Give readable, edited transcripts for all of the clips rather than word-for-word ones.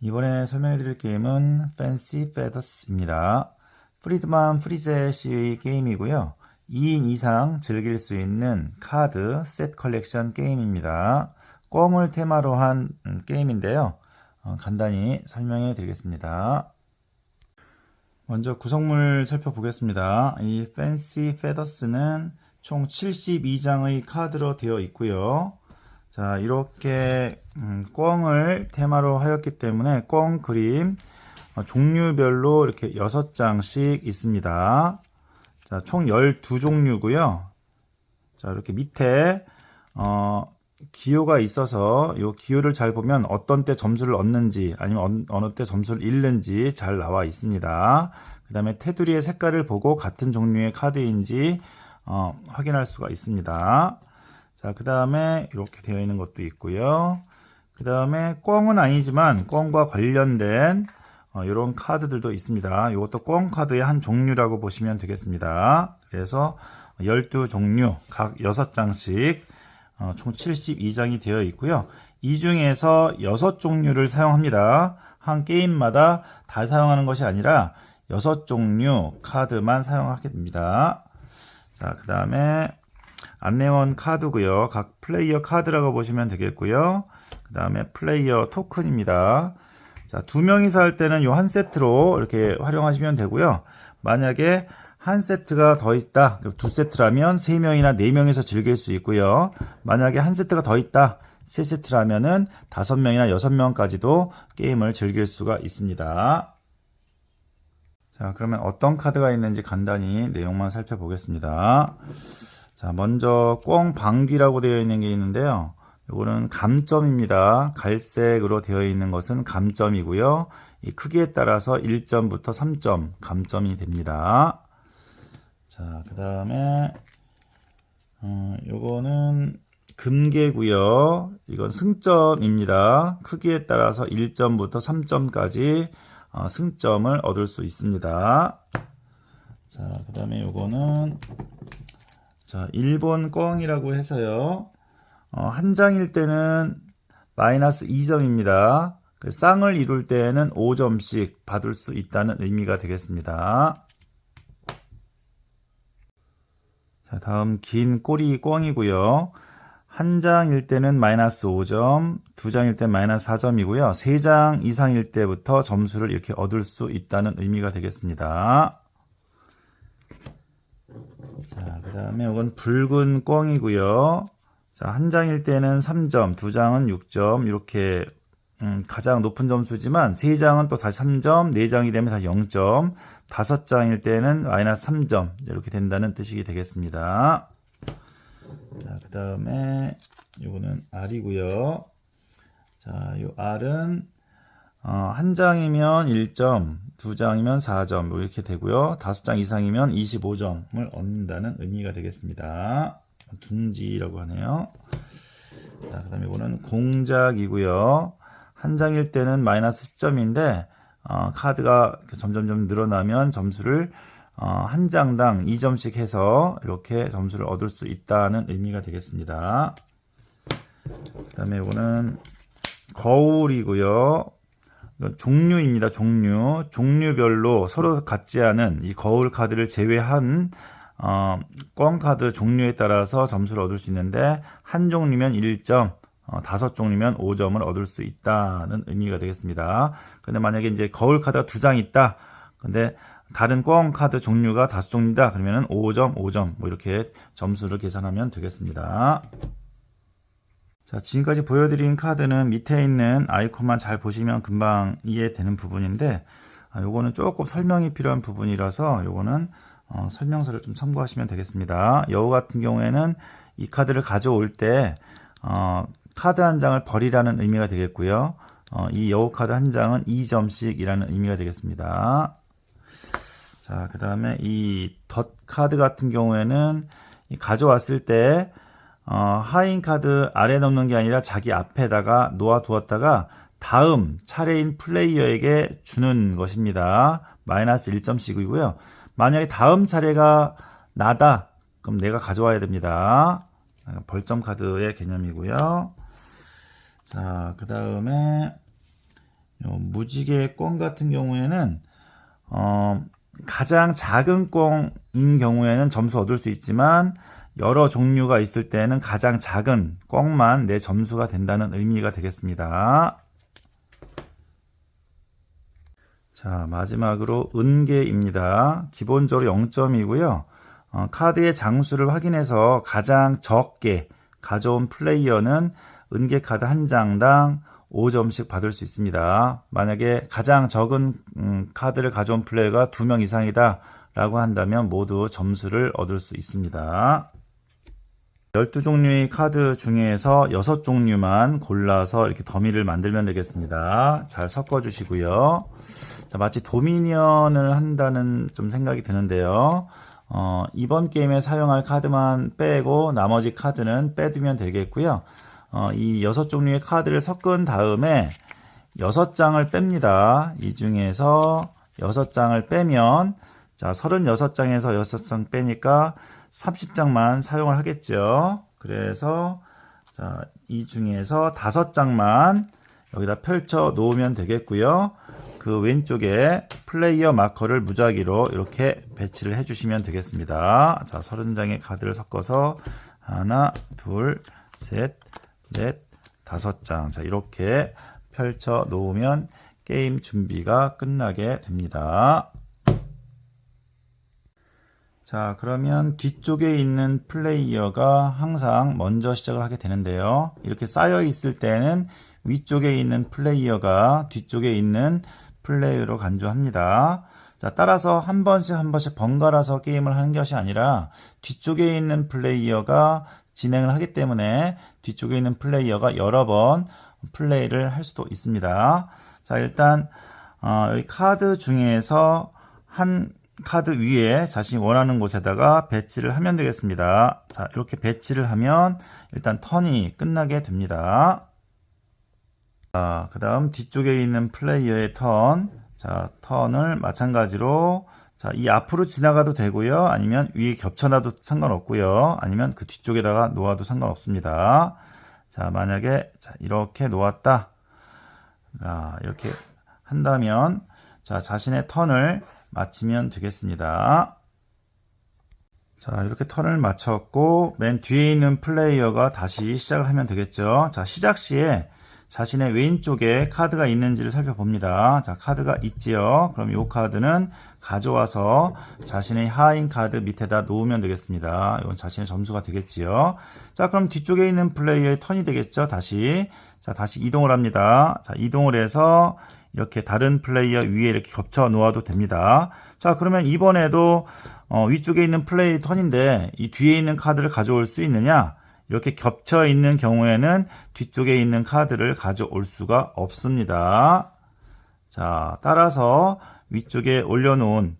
이번에 설명해 드릴 게임은 Fancy Feathers입니다. 프리드만 프리젯의 게임이고요. 2인 이상 즐길 수 있는 카드 셋 컬렉션 게임입니다. 꿩을 테마로 한 게임인데요. 간단히 설명해 드리겠습니다. 먼저 구성물 살펴보겠습니다. 이 Fancy Feathers는 총 72장의 카드로 되어 있고요. 자, 이렇게 꿩을 테마로 하였기 때문에 꿩 그림 종류별로 이렇게 6장씩 있습니다. 자, 총 12종류고요. 자, 이렇게 밑에 기호가 있어서 이 기호를 잘 보면 어떤 때 점수를 얻는지 아니면 어느 때 점수를 잃는지 잘 나와 있습니다. 그 다음에 테두리의 색깔을 보고 같은 종류의 카드인지 확인할 수가 있습니다. 자, 그 다음에 이렇게 되어 있는 것도 있고요. 그 다음에 꿩은 아니지만 꿩과 관련된 이런 카드들도 있습니다. 이것도 꿩 카드의 한 종류라고 보시면 되겠습니다. 그래서 12종류 각 6장씩 총 72장이 되어 있고요. 이 중에서 6종류를 사용합니다. 한 게임마다 다 사용하는 것이 아니라 6종류 카드만 사용하게 됩니다. 자, 그 다음에 안내원 카드고요. 각 플레이어 카드라고 보시면 되겠고요. 그 다음에 플레이어 토큰입니다. 자, 2명이서 할 때는 이 한 세트로 이렇게 활용하시면 되고요. 만약에 한 세트가 더 있다, 2세트라면 3명이나 4명이서 즐길 수 있고요. 만약에 한 세트가 더 있다, 3세트라면은 5명이나 6명까지도 게임을 즐길 수가 있습니다. 자, 그러면 어떤 카드가 있는지 간단히 내용만 살펴보겠습니다. 자, 먼저 꿩 방귀라고 되어 있는 게 있는데요. 이거는 감점입니다. 갈색으로 되어 있는 것은 감점이고요. 이 크기에 따라서 1점부터 3점 감점이 됩니다. 자, 그 다음에 요거는 금괴고요. 이건 승점입니다. 크기에 따라서 1점부터 3점까지 승점을 얻을 수 있습니다. 자, 그 다음에 요거는 자, 일본 꿩이라고 해서요. 한 장일 때는 마이너스 2점입니다. 쌍을 이룰 때에는 5점씩 받을 수 있다는 의미가 되겠습니다. 자, 다음 긴 꼬리 꿩이고요. 한 장일 때는 마이너스 5점, 2장일 때 마이너스 4점이고요. 3장 이상일 때부터 점수를 이렇게 얻을 수 있다는 의미가 되겠습니다. 자, 그 다음에 이건 붉은 꿩이고요. 자, 한 장일 때는 3점, 2장은 6점, 이렇게 가장 높은 점수지만 3장은 또 다시 3점, 4장이 되면 다시 0점, 5장일 때는 마이너스 3점 이렇게 된다는 뜻이 되겠습니다. 자, 그 다음에 이거는 R이고요. 자, 이 R은 한 장이면 1점, 2장이면 4점 이렇게 되고요. 5장 이상이면 25점을 얻는다는 의미가 되겠습니다. 둥지라고 하네요. 자, 그 다음에 이거는 공작이고요. 한 장일 때는 마이너스 10점인데 카드가 점점점 늘어나면 점수를 한 장당 2점씩 해서 이렇게 점수를 얻을 수 있다는 의미가 되겠습니다. 그 다음에 이거는 거울이고요. 이건 종류입니다. 종류별로 서로 같지 않은 이 거울 카드를 제외한 꿩 카드 종류에 따라서 점수를 얻을 수 있는데 한 종류면 1점, 5종류면 5점을 얻을 수 있다는 의미가 되겠습니다. 근데 만약에 이제 거울 카드가 2장 있다. 근데 다른 꿩 카드 종류가 5종류다. 그러면은 5점, 5점 뭐 이렇게 점수를 계산하면 되겠습니다. 자, 지금까지 보여드린 카드는 밑에 있는 아이콘만 잘 보시면 금방 이해되는 부분인데 요거는 조금 설명이 필요한 부분이라서 요거는 설명서를 좀 참고하시면 되겠습니다. 여우 같은 경우에는 이 카드를 가져올 때 카드 한 장을 버리라는 의미가 되겠고요. 이 여우 카드 한 장은 2점씩이라는 의미가 되겠습니다. 자, 그 다음에 이 덧 카드 같은 경우에는 가져왔을 때 하인 카드 아래 놓는 게 아니라 자기 앞에다가 놓아 두었다가 다음 차례인 플레이어에게 주는 것입니다. 마이너스 1점씩이고요. 만약에 다음 차례가 나다, 그럼 내가 가져와야 됩니다. 벌점 카드의 개념이고요. 자, 그 다음에 무지개 꽝 같은 경우에는 가장 작은 꽝인 경우에는 점수 얻을 수 있지만 여러 종류가 있을 때는 가장 작은 꽝만 내 점수가 된다는 의미가 되겠습니다. 자, 마지막으로 은계입니다. 기본적으로 0점이고요. 카드의 장수를 확인해서 가장 적게 가져온 플레이어는 은계 카드 한 장당 5점씩 받을 수 있습니다. 만약에 가장 적은 카드를 가져온 플레이어가 2명 이상이다 라고 한다면 모두 점수를 얻을 수 있습니다. 12종류의 카드 중에서 6종류만 골라서 이렇게 더미를 만들면 되겠습니다. 잘 섞어 주시고요. 자, 마치 도미니언을 한다는 좀 생각이 드는데요. 이번 게임에 사용할 카드만 빼고 나머지 카드는 빼두면 되겠고요. 이 6종류의 카드를 섞은 다음에 6장을 뺍니다. 이 중에서 6장을 빼면 자, 36장에서 6장 빼니까 30장만 사용을 하겠죠. 그래서 자, 이 중에서 5장만 여기다 펼쳐 놓으면 되겠고요. 그 왼쪽에 플레이어 마커를 무작위로 이렇게 배치를 해주시면 되겠습니다. 자, 30장의 카드를 섞어서 하나, 둘, 셋, 넷, 5장. 자, 이렇게 펼쳐 놓으면 게임 준비가 끝나게 됩니다. 자, 그러면 뒤쪽에 있는 플레이어가 항상 먼저 시작을 하게 되는데요. 이렇게 쌓여 있을 때는 위쪽에 있는 플레이어가 뒤쪽에 있는 플레이어로 간주합니다. 자, 따라서 한 번씩 번갈아서 게임을 하는 것이 아니라 뒤쪽에 있는 플레이어가 진행을 하기 때문에 뒤쪽에 있는 플레이어가 여러 번 플레이를 할 수도 있습니다. 자, 일단 여기 카드 중에서 한 카드 위에 자신이 원하는 곳에다가 배치를 하면 되겠습니다. 자, 이렇게 배치를 하면 일단 턴이 끝나게 됩니다. 자, 그 다음 뒤쪽에 있는 플레이어의 턴. 자, 턴을 마찬가지로 자, 이 앞으로 지나가도 되고요. 아니면 위에 겹쳐놔도 상관없고요. 아니면 그 뒤쪽에다가 놓아도 상관없습니다. 자, 만약에 자, 이렇게 놓았다. 자, 이렇게 한다면 자, 자신의 턴을 마치면 되겠습니다. 자, 이렇게 턴을 마쳤고 맨 뒤에 있는 플레이어가 다시 시작을 하면 되겠죠. 자, 시작 시에 자신의 왼쪽에 카드가 있는지를 살펴봅니다. 자, 카드가 있지요. 그럼 이 카드는 가져와서 자신의 하인 카드 밑에다 놓으면 되겠습니다. 이건 자신의 점수가 되겠지요. 자, 그럼 뒤쪽에 있는 플레이어의 턴이 되겠죠. 다시 이동을 합니다. 자, 이동을 해서 이렇게 다른 플레이어 위에 이렇게 겹쳐 놓아도 됩니다. 자, 그러면 이번에도 위쪽에 있는 플레이 턴인데 이 뒤에 있는 카드를 가져올 수 있느냐? 이렇게 겹쳐 있는 경우에는 뒤쪽에 있는 카드를 가져올 수가 없습니다. 자, 따라서 위쪽에 올려놓은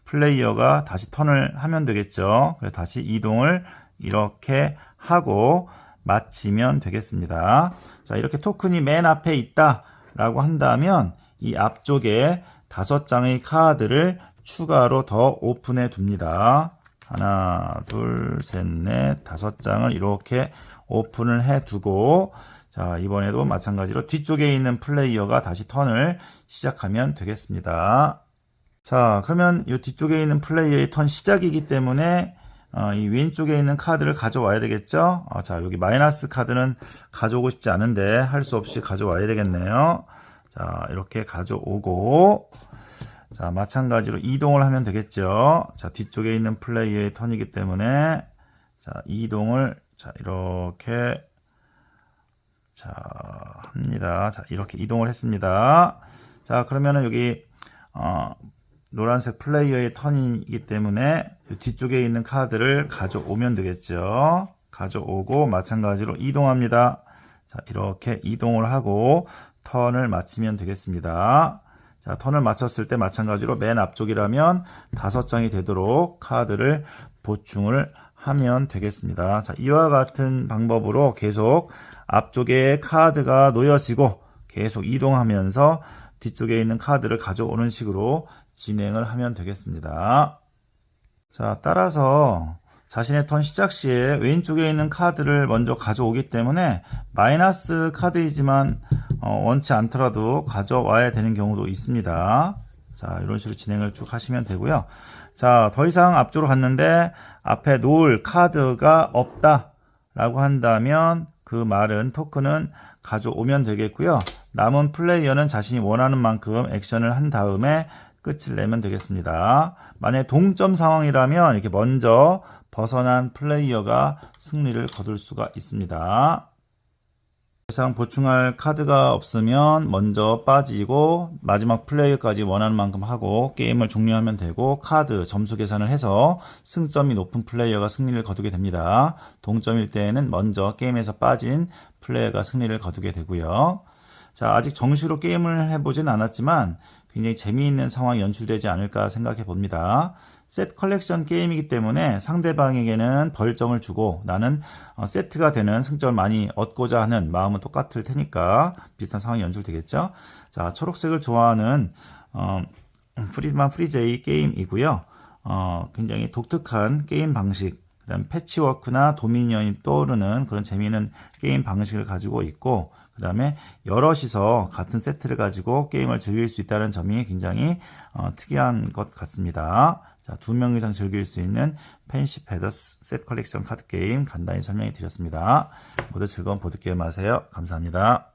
플레이어가 다시 턴을 하면 되겠죠. 그래서 다시 이동을 이렇게 하고 마치면 되겠습니다. 자, 이렇게 토큰이 맨 앞에 있다 라고 한다면 이 앞쪽에 5장의 카드를 추가로 더 오픈해 둡니다. 하나, 둘, 셋, 넷, 5장을 이렇게 오픈을 해 두고 자, 이번에도 마찬가지로 뒤쪽에 있는 플레이어가 다시 턴을 시작하면 되겠습니다. 자, 그러면 이 뒤쪽에 있는 플레이어의 턴 시작이기 때문에 이 왼쪽에 있는 카드를 가져와야 되겠죠. 자, 여기 마이너스 카드는 가져오고 싶지 않은데 할 수 없이 가져와야 되겠네요. 자, 이렇게 가져오고 자, 마찬가지로 이동을 하면 되겠죠. 자, 뒤쪽에 있는 플레이어의 턴이기 때문에 자, 이동을 자, 이렇게 자, 합니다. 자, 이렇게 이동을 했습니다. 자, 그러면은 여기 노란색 플레이어의 턴이기 때문에 뒤쪽에 있는 카드를 가져오면 되겠죠. 가져오고 마찬가지로 이동합니다. 자, 이렇게 이동을 하고 턴을 마치면 되겠습니다. 자, 턴을 마쳤을 때 마찬가지로 맨 앞쪽이라면 5장이 되도록 카드를 보충을 하면 되겠습니다. 자, 이와 같은 방법으로 계속 앞쪽에 카드가 놓여지고 계속 이동하면서 뒤쪽에 있는 카드를 가져오는 식으로 진행을 하면 되겠습니다. 자, 따라서 자신의 턴 시작 시에 왼쪽에 있는 카드를 먼저 가져오기 때문에 마이너스 카드이지만 원치 않더라도 가져와야 되는 경우도 있습니다. 자, 이런 식으로 진행을 쭉 하시면 되고요. 자, 더 이상 앞쪽으로 갔는데 앞에 놓을 카드가 없다 라고 한다면 그 말은 토큰은 가져오면 되겠고요. 남은 플레이어는 자신이 원하는 만큼 액션을 한 다음에 끝을 내면 되겠습니다. 만약에 동점 상황이라면 이렇게 먼저 벗어난 플레이어가 승리를 거둘 수가 있습니다. 더 이상 보충할 카드가 없으면 먼저 빠지고 마지막 플레이어까지 원하는 만큼 하고 게임을 종료하면 되고 카드 점수 계산을 해서 승점이 높은 플레이어가 승리를 거두게 됩니다. 동점일 때에는 먼저 게임에서 빠진 플레이어가 승리를 거두게 되고요. 자, 아직 정식으로 게임을 해보진 않았지만 굉장히 재미있는 상황이 연출되지 않을까 생각해 봅니다. 셋 컬렉션 게임이기 때문에 상대방에게는 벌점을 주고 나는 세트가 되는 승점을 많이 얻고자 하는 마음은 똑같을 테니까 비슷한 상황이 연출되겠죠. 자, 초록색을 좋아하는 프리드만 프리제이 게임이고요. 굉장히 독특한 게임 방식, 그다음 패치워크나 도미니언이 떠오르는 그런 재미있는 게임 방식을 가지고 있고, 그 다음에 여럿이서 같은 세트를 가지고 게임을 즐길 수 있다는 점이 굉장히 특이한 것 같습니다. 자, 2명 이상 즐길 수 있는 펜시 페더스 셋 컬렉션 카드 게임 간단히 설명해 드렸습니다. 모두 즐거운 보드게임 하세요. 감사합니다.